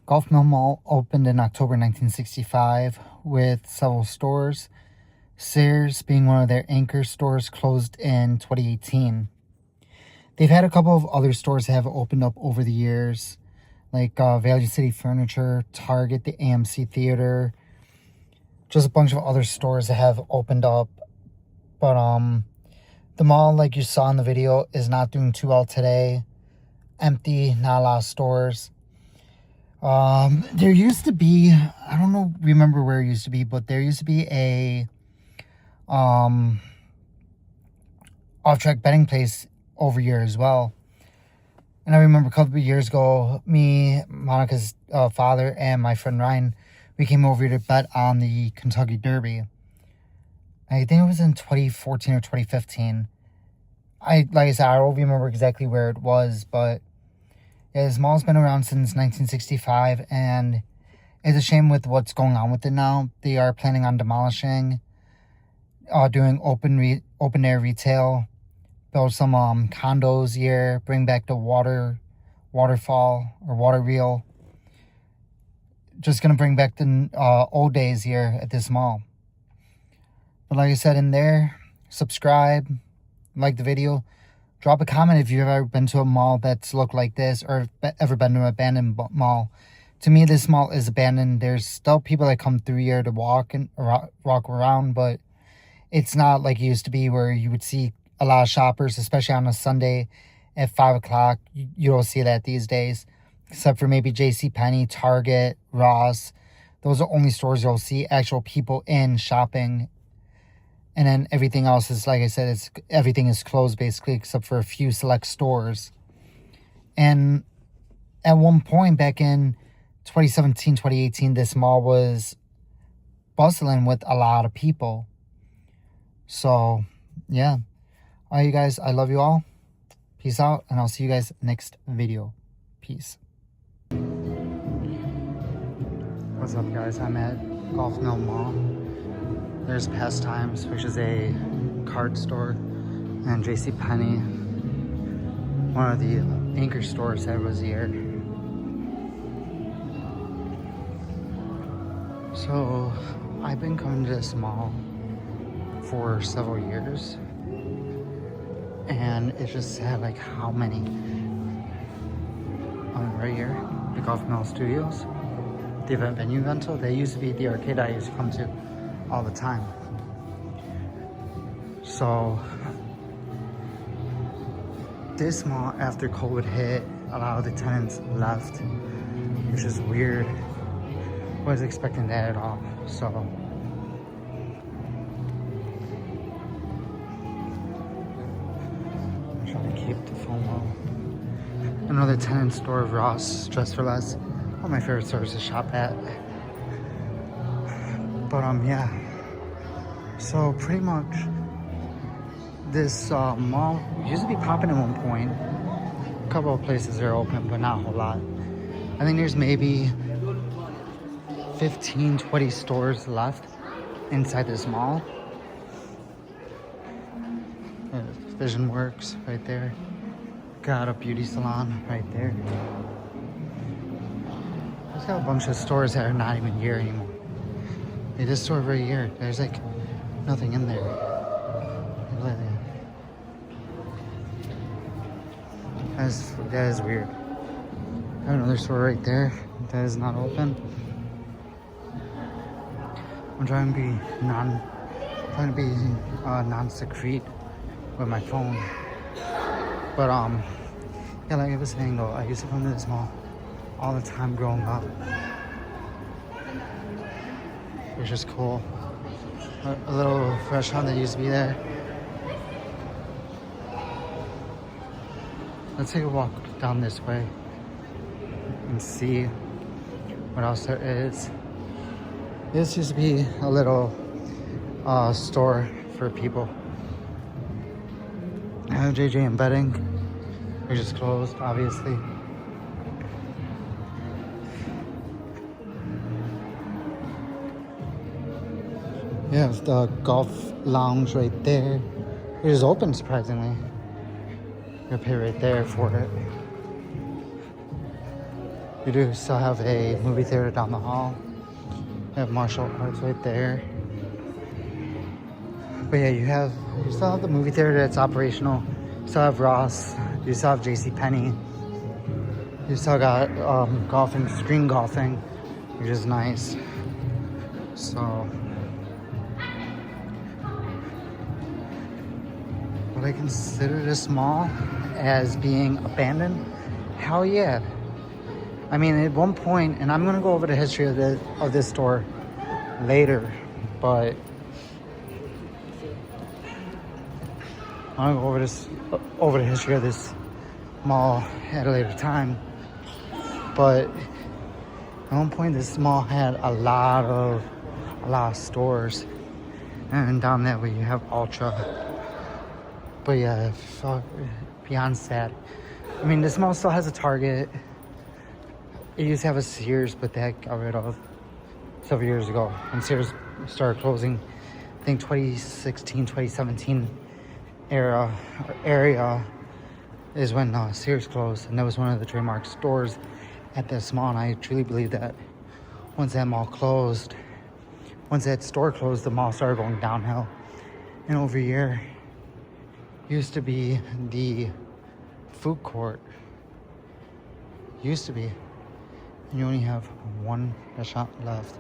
Golf Mill Mall opened in October 1965 with several stores. Sears, being one of their anchor stores, closed in 2018. They've had a couple of other stores that have opened up over the years, like Value City Furniture, Target, the AMC Theater, just a bunch of other stores that have opened up. But the mall, like you saw in the video, is not doing too well today. Empty, not a lot of stores. There used to be, I don't know, remember where it used to be, but there used to be a off-track betting place over here as well. And I remember a couple of years ago, me, Monica's father, and my friend Ryan, we came over here to bet on the Kentucky Derby. I think it was in 2014 or 2015. Like I said, I don't remember exactly where it was, but yeah, this mall's been around since 1965, and it's a shame with what's going on with it now. They are planning on demolishing, doing open air retail, build some condos here, bring back the waterfall or water reel. Just gonna bring back the old days here at this mall. But like I said in there, subscribe, like the video, drop a comment if you've ever been to a mall that's looked like this, or ever been to an abandoned mall. To me, this mall is abandoned. There's still people that come through here to walk around, but it's not like it used to be where you would see a lot of shoppers, especially on a Sunday at 5 o'clock. You don't see that these days, except for maybe JCPenney, Target, Ross. Those are only stores you'll see actual people in shopping. And then everything else is, like I said, everything is closed basically, except for a few select stores. And at one point back in 2017, 2018, this mall was bustling with a lot of people. So, yeah. All right, you guys, I love you all. Peace out, and I'll see you guys next video. Peace. What's up, guys? I'm at Golf Mill Mall. There's Pastimes, which is a card store, and JCPenney, one of the anchor stores that was here. So, I've been coming to this mall for several years, and it's just sad, like, how many. Right here, the Golf Mill Studios, the event venue rental. They used to be the arcade I used to come to all the time. So this mall, after COVID hit, a lot of the tenants left, which is weird. Wasn't expecting that at all. So I'm trying to keep the phone low. Another tenant store, Ross, Dress for Less. One of my favorite stores to shop at. But yeah. So pretty much this mall used to be popping at one point. A couple of places are open, but not a whole lot. I think there's maybe 15, 20 stores left inside this mall. Vision Works right there. Got a beauty salon right there. There's got a bunch of stores that are not even here anymore. Hey, this store right here, there's like nothing in there. Look at that. That is weird. I have another store right there that is not open. I'm trying to be non-secrete with my phone. But yeah, like I was saying though, I used to come to this mall all the time growing up. Which is cool. A little restaurant that used to be there. Let's take a walk down this way and see what else there is. This used to be a little store for people. I have JJ and Bedding, which is closed, obviously. Yeah, it's the golf lounge right there. It is open, surprisingly. You pay right there for it. You do still have a movie theater down the hall. You have martial arts right there. But yeah, you still have the movie theater that's operational. You still have Ross. You still have JCPenney. You still got golfing, screen golfing, which is nice. So, would I consider this mall as being abandoned? Hell yeah. I mean, at one point, and I'm gonna go over the history of this store later, but I'm gonna go over the history of this mall at a later time. But at one point, this mall had a lot of stores, and down that way you have Ultra. But yeah, beyond that, I mean, this mall still has a Target. It used to have a Sears, but that got rid of several years ago. And Sears started closing, I think 2016, 2017 area is when Sears closed. And that was one of the trademark stores at this mall. And I truly believe that once that store closed, the mall started going downhill. And over here used to be the food court. Used to be. And you only have one restaurant left.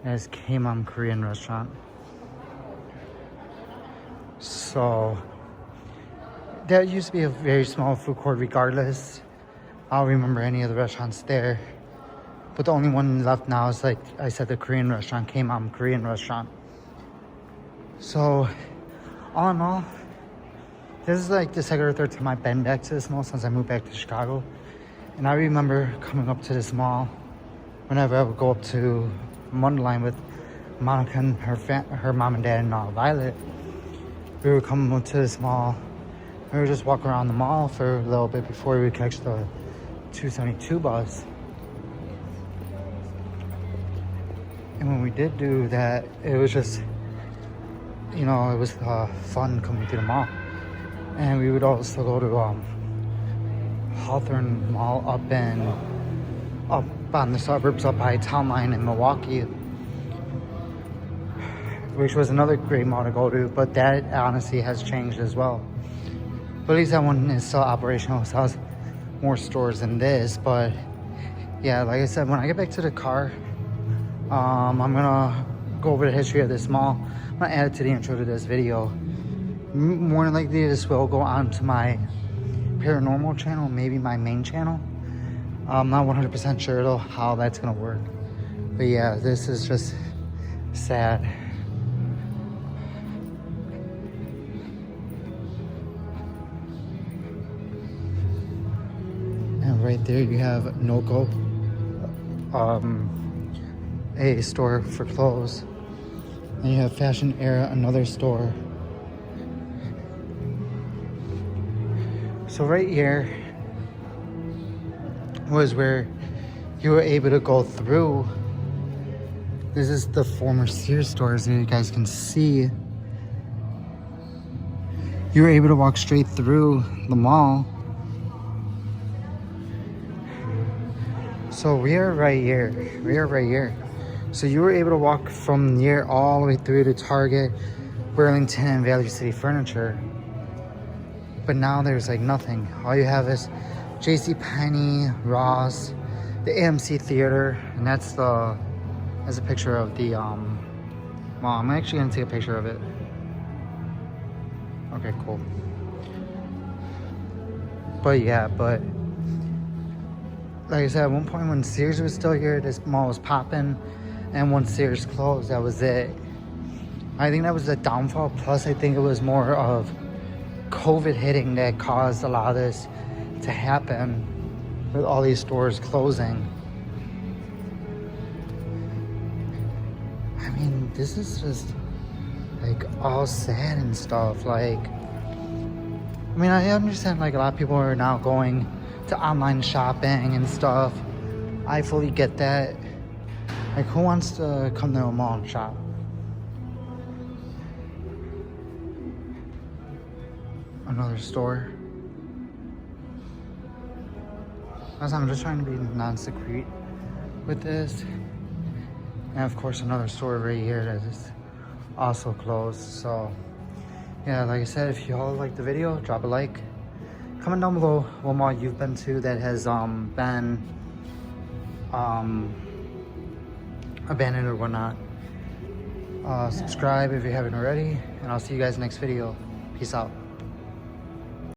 And it's K-Mom Korean restaurant. So that used to be a very small food court regardless. I don't remember any of the restaurants there. But the only one left now is, like I said, the Korean restaurant, K-Mom Korean restaurant. So all in all, this is like the second or third time I've been back to this mall since I moved back to Chicago. And I remember coming up to this mall whenever I would go up to Mundelein with Monica and her mom and dad and Violet. We would come up to this mall. We would just walk around the mall for a little bit before we would catch the 272 bus. And when we did do that, it was just, it was fun coming through the mall. And we would also go to Hawthorne Mall up on the suburbs up by Town Line in Milwaukee, which was another great mall to go to, but that honestly has changed as well. But at least that one is still operational. It has more stores than this. But yeah, like I said, when I get back to the car, I'm gonna go over the history of this mall. I'm gonna add it to the intro to this video. More than likely, this will go on to my paranormal channel, maybe my main channel. I'm not 100% sure though how that's gonna work. But yeah, this is just sad. And right there you have Noco, a store for clothes. And you have Fashion Era, another store. So right here was where you were able to go through. This is the former Sears stores, and you guys can see. You were able to walk straight through the mall. So we are right here. So you were able to walk from here all the way through to Target, Burlington, and Value City Furniture. But now there's like nothing. All you have is JCPenney, Ross, the AMC Theater, and that's a picture of the well, I'm actually gonna take a picture of it. Okay, cool. But yeah, like I said, at one point when Sears was still here, this mall was popping, and once Sears closed, that was it. I think that was the downfall. Plus, I think it was more of COVID hitting that caused a lot of this to happen with all these stores closing. I mean, this is just like all sad and stuff. Like, I mean, I understand like a lot of people are now going to online shopping and stuff. I fully get that. Like, who wants to come to a mall and shop? Another store. I'm just trying to be non-secret with this. And of course another store right here that is also closed. So yeah, like I said, if y'all like the video, drop a like. Comment down below what mall you've been to that has been abandoned or whatnot. Subscribe if you haven't already, and I'll see you guys next video. Peace out.